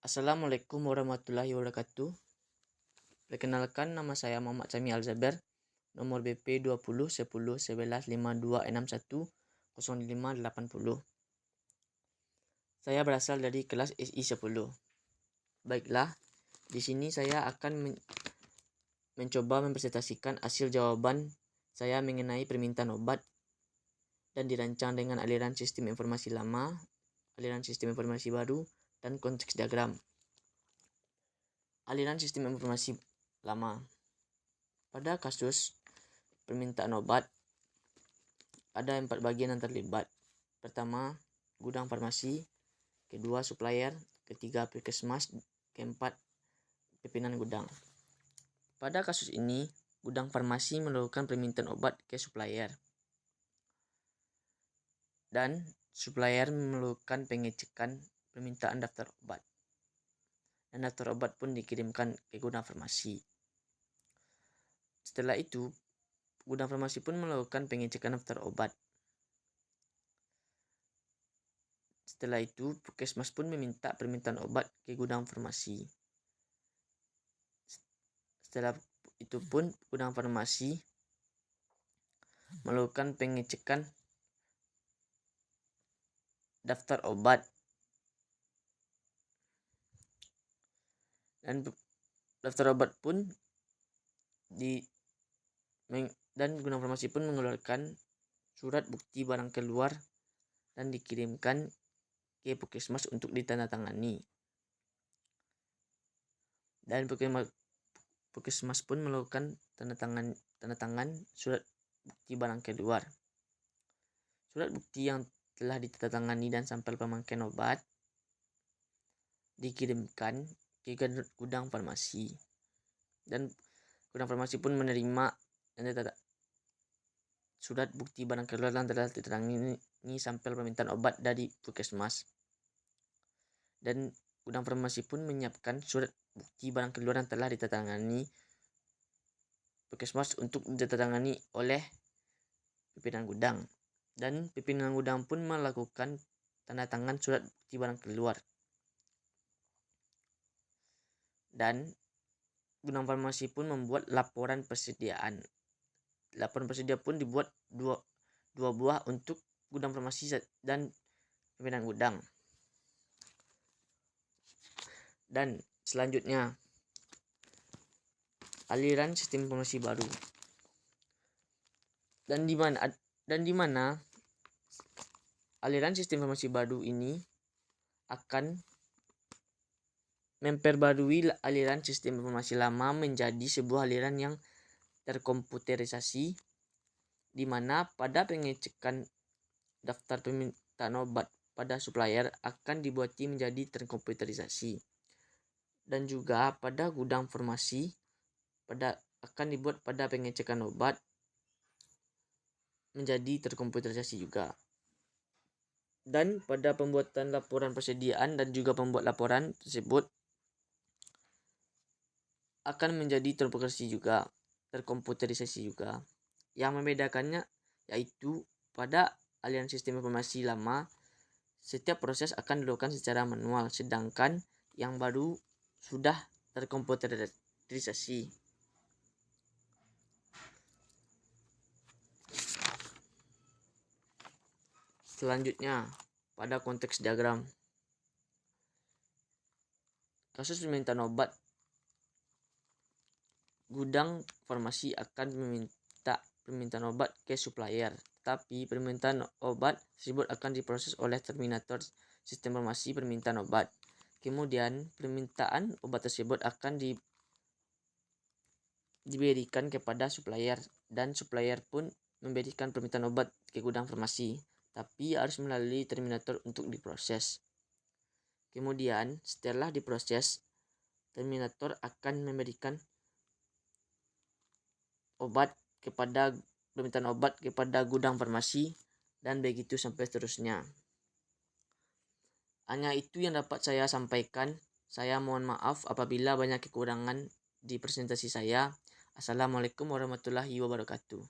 Assalamualaikum warahmatullahi wabarakatuh. Perkenalkan, nama saya Muhammad Sami Alzaber, nomor BP 20 10 11 52 61 05 80. Saya berasal dari kelas SI 10. Baiklah, di sini saya akan mencoba mempresentasikan hasil jawaban saya mengenai permintaan obat dan dirancang dengan aliran sistem informasi lama, aliran sistem informasi baru, dan konteks diagram. Aliran sistem informasi lama. Pada kasus permintaan obat, ada 4 bagian yang terlibat. Pertama, gudang farmasi. Kedua, supplier. Ketiga, puskesmas. Keempat, pimpinan gudang. Pada kasus ini, gudang farmasi melakukan permintaan obat ke supplier. Dan supplier melakukan pengecekan permintaan daftar obat. Dan daftar obat pun dikirimkan ke gudang farmasi. Setelah itu, gudang farmasi pun melakukan pengecekan daftar obat. Setelah itu, puskesmas pun meminta permintaan obat ke gudang farmasi. Setelah itu pun, gudang farmasi melakukan pengecekan daftar obat. Dan daftar obat pun dan gudang farmasi pun mengeluarkan surat bukti barang keluar dan dikirimkan ke puskesmas untuk ditandatangani. Dan puskesmas pun melakukan tanda tangan surat bukti barang keluar. Surat bukti yang telah ditandatangani dan sampel pemakaian obat dikirimkan ke gudang farmasi. Dan gudang farmasi pun menerima surat bukti barang keluar yang telah ditandatangani sampel permintaan obat dari puskesmas. Dan gudang farmasi pun menyiapkan surat bukti barang keluar yang telah ditandatangani puskesmas untuk ditandatangani oleh pimpinan gudang. Dan pimpinan gudang pun melakukan tanda tangan surat bukti barang keluar. Dan gudang farmasi pun membuat laporan persediaan. Laporan persediaan pun dibuat dua buah untuk gudang farmasi dan pimpinan gudang. Dan selanjutnya, aliran sistem informasi baru. Dan di mana aliran sistem informasi baru ini akan memperbarui aliran sistem informasi lama menjadi sebuah aliran yang terkomputerisasi, di mana pada pengecekan daftar permintaan obat pada supplier akan dibuati menjadi terkomputerisasi. Dan juga pada gudang farmasi akan dibuat pada pengecekan obat menjadi terkomputerisasi juga. Dan pada pembuatan laporan persediaan dan juga pembuat laporan tersebut akan menjadi terkomputerisasi juga. Yang membedakannya yaitu pada aliran sistem informasi lama, setiap proses akan dilakukan secara manual, sedangkan yang baru sudah terkomputerisasi. Selanjutnya, pada konteks diagram. Kasus permintaan obat, gudang farmasi akan meminta permintaan obat ke supplier, tapi permintaan obat tersebut akan diproses oleh terminator sistem informasi permintaan obat. Kemudian permintaan obat tersebut akan diberikan kepada supplier, dan supplier pun memberikan permintaan obat ke gudang farmasi, tapi harus melalui terminator untuk diproses. Kemudian setelah diproses, terminator akan memberikan permintaan obat kepada gudang farmasi, dan begitu sampai seterusnya. Hanya itu yang dapat saya sampaikan. Saya mohon maaf apabila banyak kekurangan di presentasi saya. Assalamualaikum warahmatullahi wabarakatuh.